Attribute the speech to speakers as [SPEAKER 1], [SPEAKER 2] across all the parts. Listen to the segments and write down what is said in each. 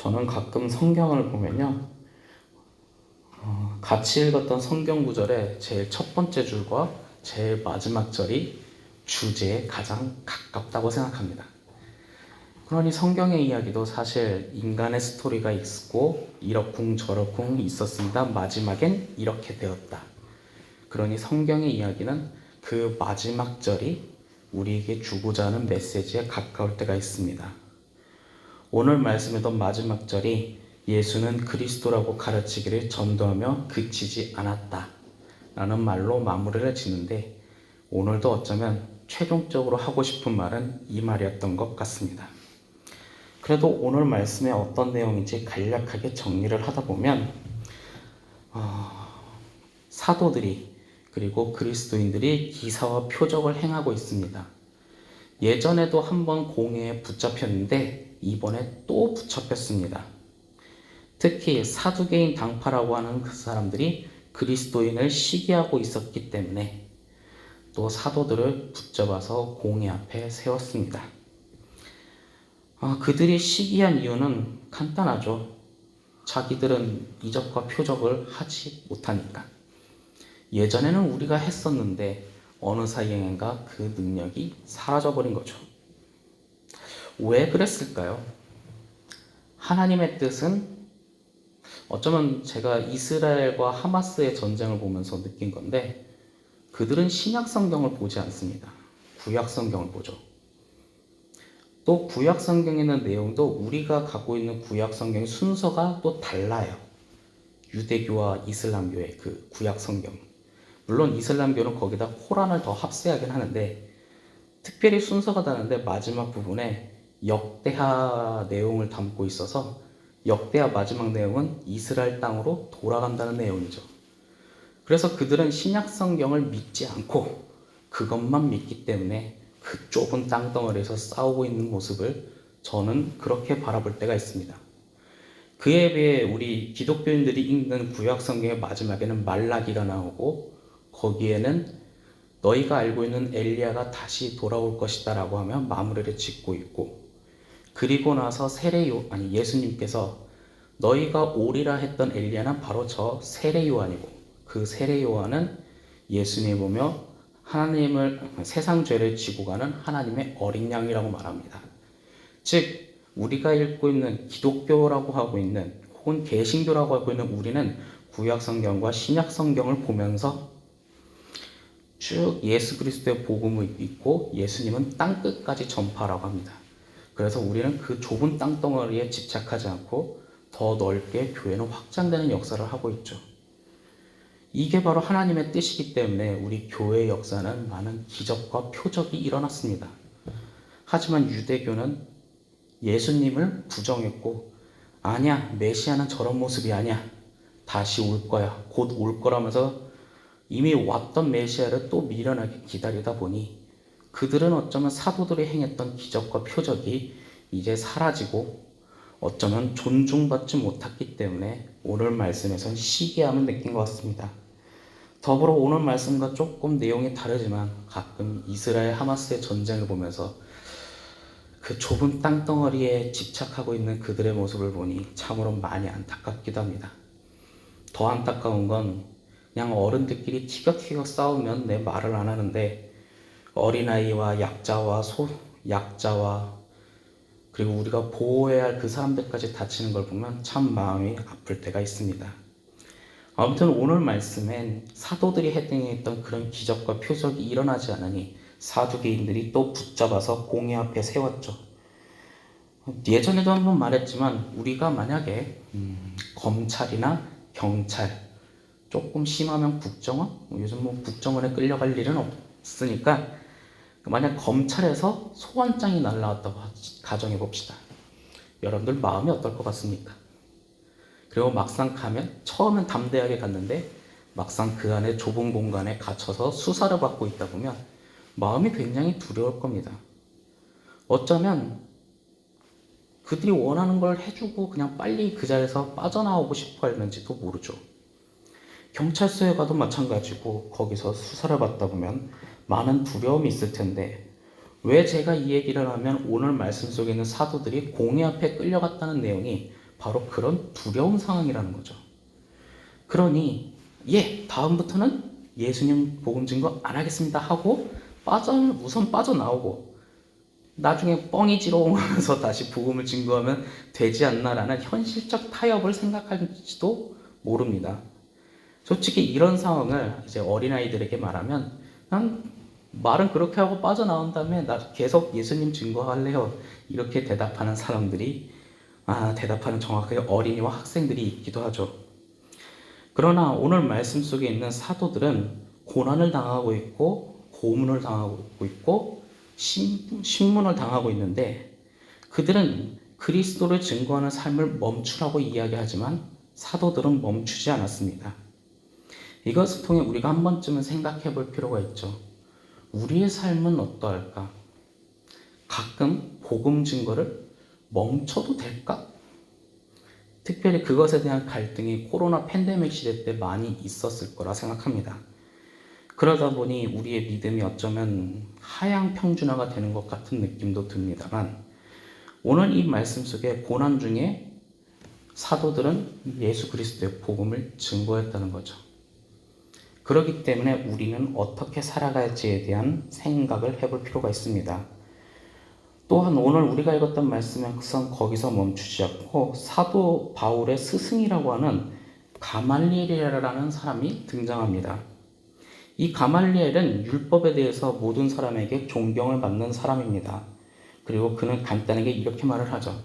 [SPEAKER 1] 저는 가끔 성경을 보면요, 같이 읽었던 성경 구절의 제일 첫 번째 줄과 제일 마지막 절이 주제에 가장 가깝다고 생각합니다. 그러니 성경의 이야기도 사실 인간의 스토리가 있고 이러쿵저러쿵 있었습니다. 마지막엔 이렇게 되었다. 그러니 성경의 이야기는 그 마지막 절이 우리에게 주고자 하는 메시지에 가까울 때가 있습니다. 오늘 말씀에도 마지막 절이 예수는 그리스도라고 가르치기를 전도하며 그치지 않았다 라는 말로 마무리를 짓는데, 오늘도 어쩌면 최종적으로 하고 싶은 말은 이 말이었던 것 같습니다. 그래도 오늘 말씀에 어떤 내용인지 간략하게 정리를 하다 보면 사도들이 그리고 그리스도인들이 기사와 표적을 행하고 있습니다. 예전에도 한번 공회에 붙잡혔는데 이번에 또 붙잡혔습니다. 특히 사두개인 당파라고 하는 그 사람들이 그리스도인을 시기하고 있었기 때문에 또 사도들을 붙잡아서 공회 앞에 세웠습니다. 그들이 시기한 이유는 간단하죠. 자기들은 이적과 표적을 하지 못하니까. 예전에는 우리가 했었는데 어느 사이엔가 그 능력이 사라져버린 거죠. 왜 그랬을까요? 하나님의 뜻은, 어쩌면 제가 이스라엘과 하마스의 전쟁을 보면서 느낀 건데, 그들은 신약 성경을 보지 않습니다. 구약 성경을 보죠. 또 구약 성경에 있는 내용도 우리가 갖고 있는 구약 성경의 순서가 또 달라요. 유대교와 이슬람교의 그 구약 성경. 물론 이슬람교는 거기다 코란을 더 합세하긴 하는데, 특별히 순서가 다른데 마지막 부분에 역대하 내용을 담고 있어서 역대하 마지막 내용은 이스라엘 땅으로 돌아간다는 내용이죠. 그래서 그들은 신약 성경을 믿지 않고 그것만 믿기 때문에 그 좁은 땅덩어리에서 싸우고 있는 모습을 저는 그렇게 바라볼 때가 있습니다. 그에 비해 우리 기독교인들이 읽는 구약 성경의 마지막에는 말라기가 나오고, 거기에는 너희가 알고 있는 엘리야가 다시 돌아올 것이다 라고 하며 마무리를 짓고 있고, 그리고 나서 예수님께서 너희가 오리라 했던 엘리야는 바로 저 세례 요한이고, 그 세례 요한은 예수님을 보며 세상 죄를 지고 가는 하나님의 어린 양이라고 말합니다. 즉 우리가 읽고 있는 기독교라고 하고 있는, 혹은 개신교라고 하고 있는 우리는 구약 성경과 신약 성경을 보면서 쭉 예수 그리스도의 복음을 믿고 예수님은 땅끝까지 전파라고 합니다. 그래서 우리는 그 좁은 땅덩어리에 집착하지 않고 더 넓게 교회는 확장되는 역사를 하고 있죠. 이게 바로 하나님의 뜻이기 때문에 우리 교회의 역사는 많은 기적과 표적이 일어났습니다. 하지만 유대교는 예수님을 부정했고, 아니야, 메시아는 저런 모습이 아니야, 다시 올 거야, 곧 올 거라면서 이미 왔던 메시아를 또 미련하게 기다리다 보니 그들은 어쩌면 사도들이 행했던 기적과 표적이 이제 사라지고 어쩌면 존중받지 못했기 때문에 오늘 말씀에선 시기함을 느낀 것 같습니다. 더불어 오늘 말씀과 조금 내용이 다르지만 가끔 이스라엘 하마스의 전쟁을 보면서 그 좁은 땅덩어리에 집착하고 있는 그들의 모습을 보니 참으로 많이 안타깝기도 합니다. 더 안타까운 건 그냥 어른들끼리 티격태격 싸우면 내 말을 안 하는데, 어린아이와 약자와 그리고 우리가 보호해야 할 그 사람들까지 다치는 걸 보면 참 마음이 아플 때가 있습니다. 아무튼 오늘 말씀엔 사도들이 행했던 그런 기적과 표적이 일어나지 않으니 사두개인들이 또 붙잡아서 공회 앞에 세웠죠. 예전에도 한번 말했지만 우리가 만약에 검찰이나 경찰, 조금 심하면 국정원, 요즘 국정원에 끌려갈 일은 없으니까 만약 검찰에서 소환장이 날라왔다고 가정해 봅시다. 여러분들 마음이 어떨 것 같습니까? 그리고 막상 가면, 처음엔 담대하게 갔는데 막상 그 안에 좁은 공간에 갇혀서 수사를 받고 있다 보면 마음이 굉장히 두려울 겁니다. 어쩌면 그들이 원하는 걸 해주고 그냥 빨리 그 자리에서 빠져나오고 싶어 했는지도 모르죠. 경찰서에 가도 마찬가지고 거기서 수사를 받다 보면 많은 두려움이 있을 텐데, 왜 제가 이 얘기를 하면 오늘 말씀 속에 있는 사도들이 공회 앞에 끌려갔다는 내용이 바로 그런 두려운 상황이라는 거죠. 그러니 다음부터는 예수님 복음 증거 안 하겠습니다 하고 우선 빠져나오고 나중에 뻥이 지러우면서 다시 복음을 증거하면 되지 않나라는 현실적 타협을 생각할지도 모릅니다. 솔직히 이런 상황을 이제 어린아이들에게 말하면 난 말은 그렇게 하고 빠져나온 다음에 나 계속 예수님 증거할래요. 이렇게 대답하는 사람들이 대답하는 정확하게 어린이와 학생들이 있기도 하죠. 그러나 오늘 말씀 속에 있는 사도들은 고난을 당하고 있고 고문을 당하고 있고 신문을 당하고 있는데 그들은 그리스도를 증거하는 삶을 멈추라고 이야기하지만 사도들은 멈추지 않았습니다. 이것을 통해 우리가 한 번쯤은 생각해 볼 필요가 있죠. 우리의 삶은 어떠할까? 가끔 복음 증거를 멈춰도 될까? 특별히 그것에 대한 갈등이 코로나 팬데믹 시대 때 많이 있었을 거라 생각합니다. 그러다 보니 우리의 믿음이 어쩌면 하향 평준화가 되는 것 같은 느낌도 듭니다만 오늘 이 말씀 속에 고난 중에 사도들은 예수 그리스도의 복음을 증거했다는 거죠. 그렇기 때문에 우리는 어떻게 살아갈지에 대한 생각을 해볼 필요가 있습니다. 또한 오늘 우리가 읽었던 말씀은 거기서 멈추지 않고 사도 바울의 스승이라고 하는 가말리엘이라는 사람이 등장합니다. 이 가말리엘은 율법에 대해서 모든 사람에게 존경을 받는 사람입니다. 그리고 그는 간단하게 이렇게 말을 하죠.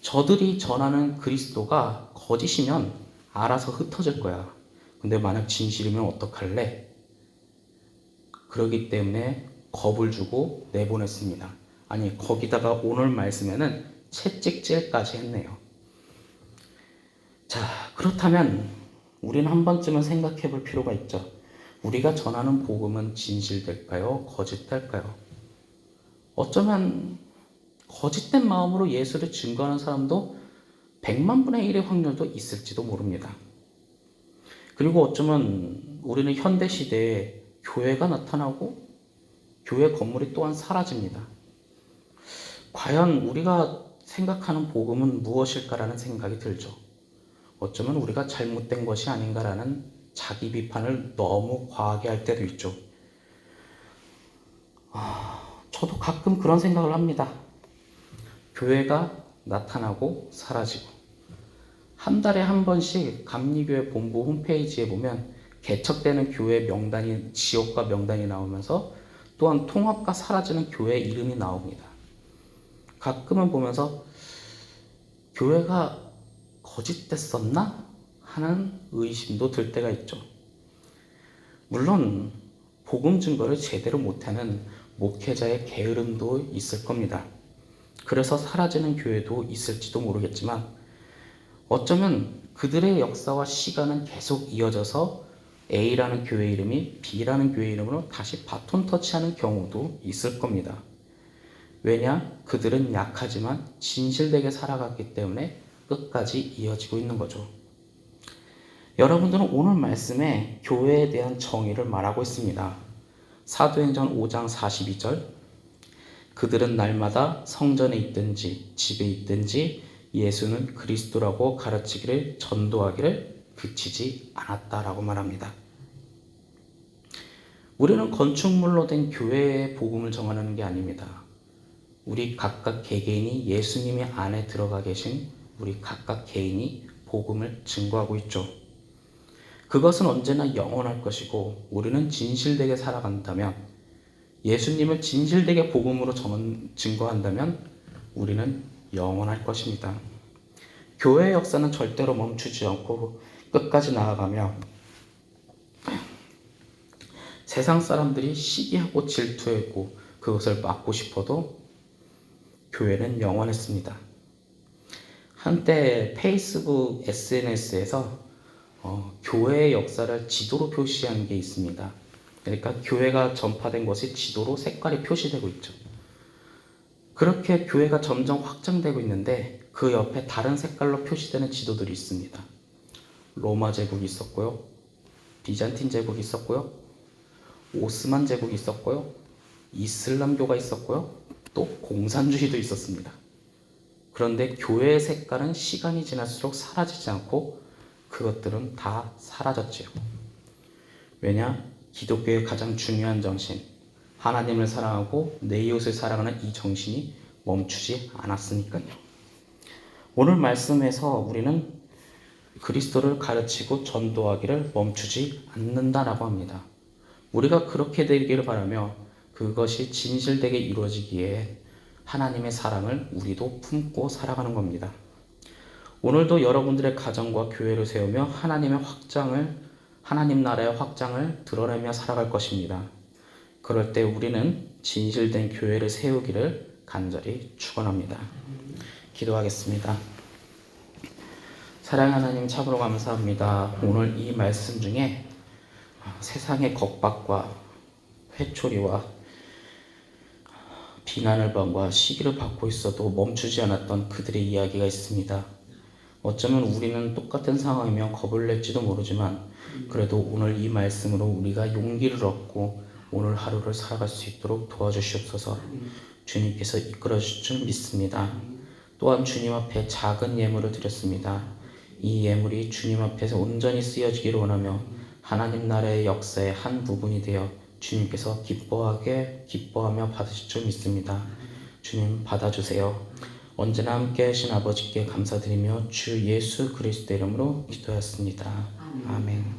[SPEAKER 1] 저들이 전하는 그리스도가 거짓이면 알아서 흩어질 거야. 근데 만약 진실이면 어떡할래? 그러기 때문에 겁을 주고 내보냈습니다. 아니, 거기다가 오늘 말씀에는 채찍질까지 했네요. 자, 그렇다면 우리는 한 번쯤은 생각해 볼 필요가 있죠. 우리가 전하는 복음은 진실될까요? 거짓될까요? 어쩌면 거짓된 마음으로 예수를 증거하는 사람도 100만 분의 1의 확률도 있을지도 모릅니다. 그리고 어쩌면 우리는 현대시대에 교회가 나타나고 교회 건물이 또한 사라집니다. 과연 우리가 생각하는 복음은 무엇일까라는 생각이 들죠. 어쩌면 우리가 잘못된 것이 아닌가라는 자기 비판을 너무 과하게 할 때도 있죠. 저도 가끔 그런 생각을 합니다. 교회가 나타나고 사라지고 한 달에 한 번씩 감리교회 본부 홈페이지에 보면 개척되는 교회 명단이 지역과 명단이 나오면서 또한 통합과 사라지는 교회 이름이 나옵니다. 가끔은 보면서 교회가 거짓됐었나? 하는 의심도 들 때가 있죠. 물론 복음 증거를 제대로 못하는 목회자의 게으름도 있을 겁니다. 그래서 사라지는 교회도 있을지도 모르겠지만 어쩌면 그들의 역사와 시간은 계속 이어져서 A라는 교회 이름이 B라는 교회 이름으로 다시 바톤 터치하는 경우도 있을 겁니다. 왜냐? 그들은 약하지만 진실되게 살아갔기 때문에 끝까지 이어지고 있는 거죠. 여러분들은 오늘 말씀에 교회에 대한 정의를 말하고 있습니다. 사도행전 5장 42절 그들은 날마다 성전에 있든지 집에 있든지 예수는 그리스도라고 가르치기를 전도하기를 그치지 않았다라고 말합니다. 우리는 건축물로 된 교회의 복음을 정하는 게 아닙니다. 우리 각각 개개인이 예수님의 안에 들어가 계신 우리 각각 개인이 복음을 증거하고 있죠. 그것은 언제나 영원할 것이고 우리는 진실되게 살아간다면 예수님을 진실되게 복음으로 증거한다면 우리는 영원할 것입니다. 교회의 역사는 절대로 멈추지 않고 끝까지 나아가며 세상 사람들이 시기하고 질투하고 그것을 막고 싶어도 교회는 영원했습니다. 한때 페이스북 SNS에서 교회의 역사를 지도로 표시한 게 있습니다. 그러니까 교회가 전파된 것이 지도로 색깔이 표시되고 있죠. 그렇게 교회가 점점 확장되고 있는데 그 옆에 다른 색깔로 표시되는 지도들이 있습니다. 로마 제국이 있었고요. 비잔틴 제국이 있었고요. 오스만 제국이 있었고요. 이슬람교가 있었고요. 또 공산주의도 있었습니다. 그런데 교회의 색깔은 시간이 지날수록 사라지지 않고 그것들은 다 사라졌지요. 왜냐? 기독교의 가장 중요한 정신, 하나님을 사랑하고 내 이웃을 사랑하는 이 정신이 멈추지 않았으니까요. 오늘 말씀에서 우리는 그리스도를 가르치고 전도하기를 멈추지 않는다라고 합니다. 우리가 그렇게 되기를 바라며 그것이 진실되게 이루어지기에 하나님의 사랑을 우리도 품고 살아가는 겁니다. 오늘도 여러분들의 가정과 교회를 세우며 하나님 나라의 확장을 드러내며 살아갈 것입니다. 그럴 때 우리는 진실된 교회를 세우기를 간절히 축원합니다. 기도하겠습니다. 사랑하는 하나님 참으로 감사합니다. 오늘 이 말씀 중에 세상의 겁박과 회초리와 비난을 받고 시기를 받고 있어도 멈추지 않았던 그들의 이야기가 있습니다. 어쩌면 우리는 똑같은 상황이며 겁을 낼지도 모르지만 그래도 오늘 이 말씀으로 우리가 용기를 얻고 오늘 하루를 살아갈 수 있도록 도와주시옵소서. 주님께서 이끌어 주실 줄 믿습니다. 또한 주님 앞에 작은 예물을 드렸습니다. 이 예물이 주님 앞에서 온전히 쓰여지기를 원하며 하나님 나라의 역사의 한 부분이 되어 주님께서 기뻐하며 받으실 줄 믿습니다. 주님 받아주세요. 언제나 함께 하신 아버지께 감사드리며 주 예수 그리스도 이름으로 기도하였습니다. 아멘.